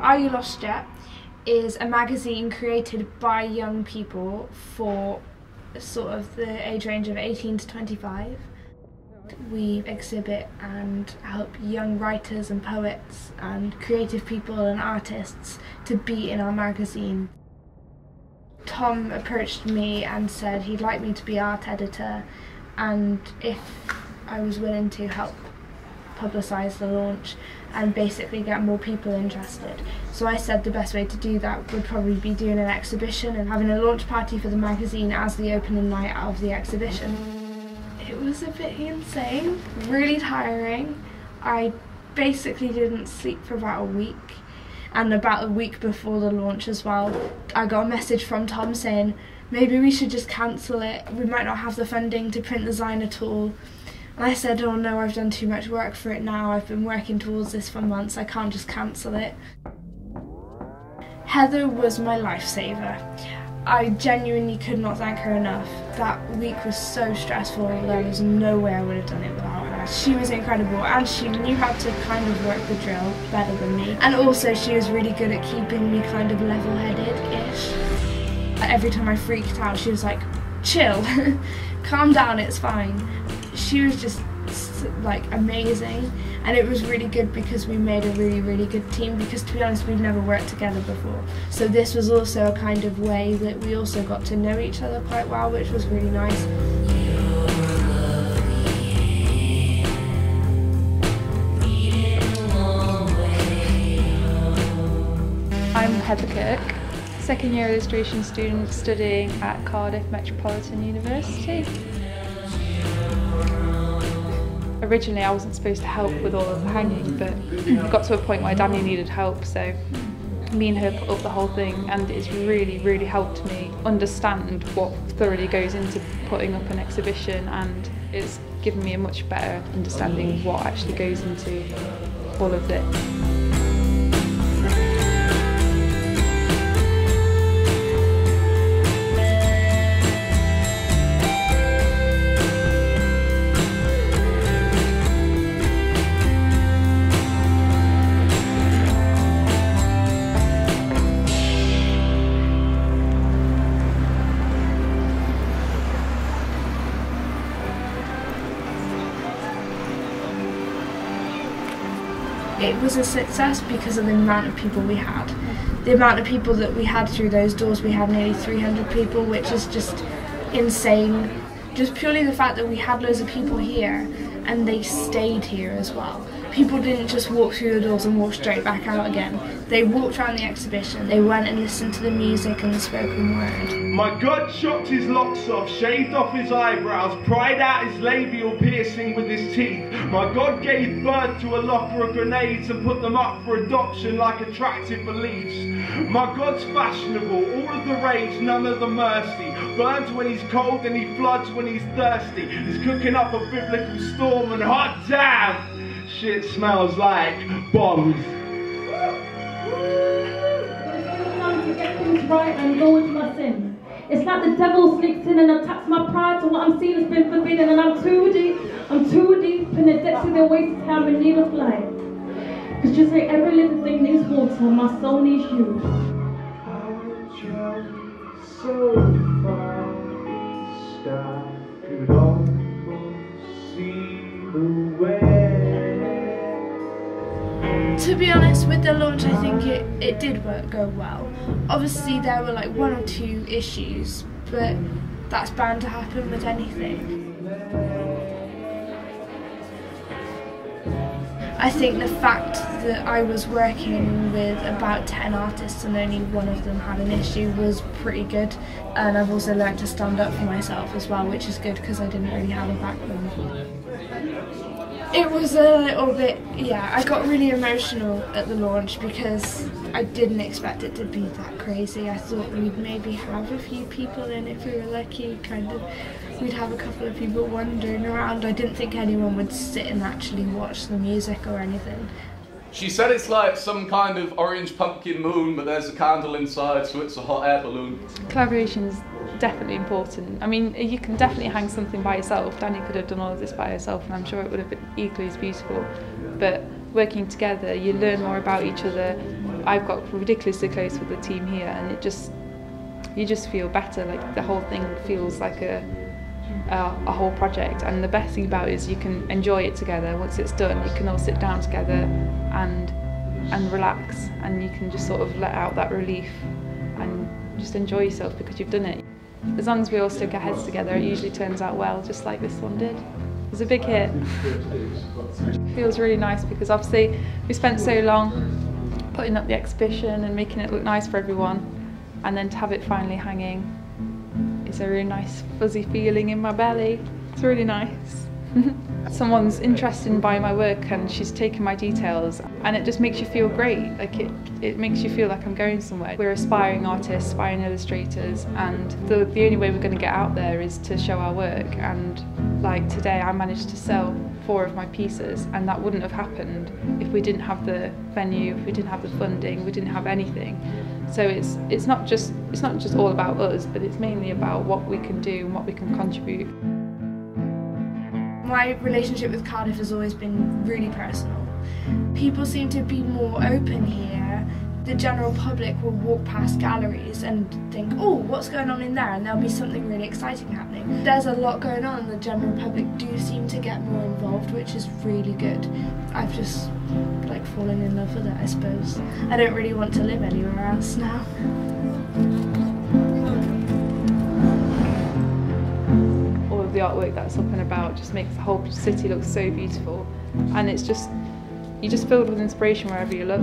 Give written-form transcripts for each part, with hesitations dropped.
Are You Lost Yet is a magazine created by young people for sort of the age range of 18 to 25. We exhibit and help young writers and poets and creative people and artists to be in our magazine. Tom approached me and said he'd like me to be art editor, and if I was willing to help publicise the launch and basically get more people interested. So I said the best way to do that would probably be doing an exhibition and having a launch party for the magazine as the opening night of the exhibition. It was a bit insane, really tiring. I basically didn't sleep for about a week, and about a week before the launch as well, I got a message from Tom saying maybe we should just cancel it, we might not have the funding to print the sign at all. And I said, oh no, I've done too much work for it now, I've been working towards this for months, I can't just cancel it. Heather was my lifesaver. I genuinely could not thank her enough. That week was so stressful, there was no way I would have done it without her. She was incredible, and she knew how to kind of work the drill better than me. And also she was really good at keeping me kind of level-headed-ish. Every time I freaked out, she was like, chill, calm down, it's fine. She was just like amazing, and it was really good because we made a really good team, because to be honest we'd never worked together before, so this was also a kind of way that we also got to know each other quite well, which was really nice. I'm Heather Kirk, second year illustration student studying at Cardiff Metropolitan University. Originally I wasn't supposed to help with all of the hanging, but it got to a point where Danny needed help, so me and her put up the whole thing, and it's really helped me understand what thoroughly goes into putting up an exhibition, and it's given me a much better understanding of what actually goes into all of it. It was a success because of the amount of people we had. The amount of people that we had through those doors, we had nearly 300 people, which is just insane. Just purely the fact that we had loads of people here and they stayed here as well. People didn't just walk through the doors and walk straight back out again. They walked around the exhibition, they went and listened to the music and the spoken word. My God chopped his locks off, shaved off his eyebrows, pried out his labial piercing with his teeth. My God gave birth to a locker of grenades and put them up for adoption like attractive beliefs. My God's fashionable, all of the rage, none of the mercy. Burns when he's cold and he floods when he's thirsty. He's cooking up a biblical storm and hot damn! Shit smells like bombs. It's time to get things right and go with my sins. It's like the devil sneaks in and attacks my pride, so what I'm seeing has been forbidden, and I'm too deep in the depths of the oasis, I'm in need of light. Because just like every little thing needs water, my soul needs you. I will travel so far, the sky could almost see the way. To be honest, with the launch I think it did go well. Obviously there were like one or two issues, but that's bound to happen with anything. I think the fact that I was working with about 10 artists and only one of them had an issue was pretty good, and I've also learned to stand up for myself as well, which is good because I didn't really have a backbone. It was a little bit, yeah, I got really emotional at the launch because I didn't expect it to be that crazy. I thought we'd maybe have a few people in if we were lucky, kind of. We'd have a couple of people wandering around. I didn't think anyone would sit and actually watch the music or anything. She said it's like some kind of orange pumpkin moon, but there's a candle inside, so it's a hot air balloon. Collaboration's definitely important. I mean, you can definitely hang something by yourself. Danny could have done all of this by herself, and I'm sure it would have been equally as beautiful. But working together, you learn more about each other. I've got ridiculously close with the team here, and you just feel better. Like the whole thing feels like a whole project, and the best thing about it is you can enjoy it together. Once it's done, you can all sit down together and relax, and you can just sort of let out that relief and just enjoy yourself because you've done it. As long as we all stick our heads together, it usually turns out well, just like this one did. It was a big hit. It feels really nice because obviously we spent so long putting up the exhibition and making it look nice for everyone, and then to have it finally hanging is a really nice fuzzy feeling in my belly. It's really nice. Someone's interested in buying my work and she's taken my details, and it just makes you feel great. Like it makes you feel like I'm going somewhere. We're aspiring artists, aspiring illustrators, and the only way we're going to get out there is to show our work. And like today I managed to sell 4 of my pieces, and that wouldn't have happened if we didn't have the venue, if we didn't have the funding, we didn't have anything. So it's not just all about us, but it's mainly about what we can do and what we can contribute. My relationship with Cardiff has always been really personal. People seem to be more open here. The general public will walk past galleries and think, oh, what's going on in there? And there'll be something really exciting happening. There's a lot going on, and the general public do seem to get more involved, which is really good. I've just like fallen in love with it, I suppose. I don't really want to live anywhere else now. The artwork that's up and about just makes the whole city look so beautiful, and it's just, you're just filled with inspiration wherever you look.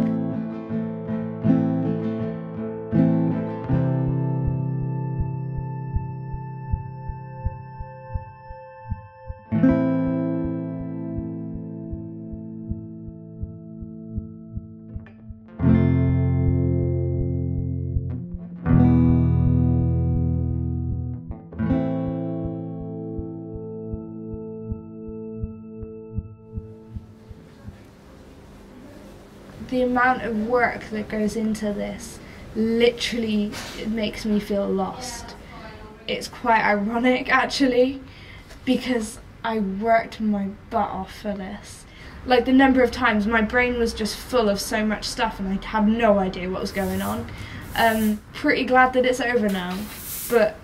The amount of work that goes into this, literally, it makes me feel lost. It's quite ironic actually, because I worked my butt off for this. Like the number of times my brain was just full of so much stuff and I had no idea what was going on. Pretty glad that it's over now, but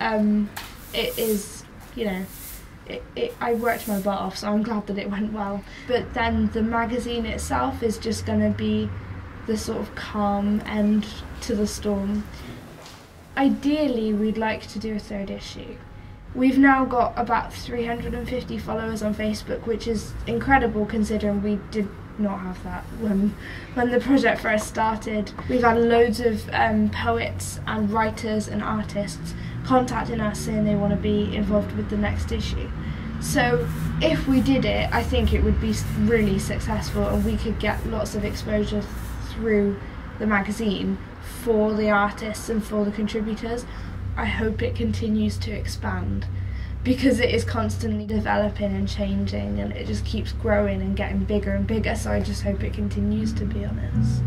it is, you know, I worked my butt off, so I'm glad that it went well. But then the magazine itself is just going to be the sort of calm end to the storm. Ideally, we'd like to do a 3rd issue. We've now got about 350 followers on Facebook, which is incredible considering we did not have that when the project first started. We've had loads of poets and writers and artists contacting us saying they want to be involved with the next issue. So if we did it, I think it would be really successful, and we could get lots of exposure through the magazine for the artists and for the contributors. I hope it continues to expand, because it is constantly developing and changing, and it just keeps growing and getting bigger and bigger, so I just hope it continues to be honest.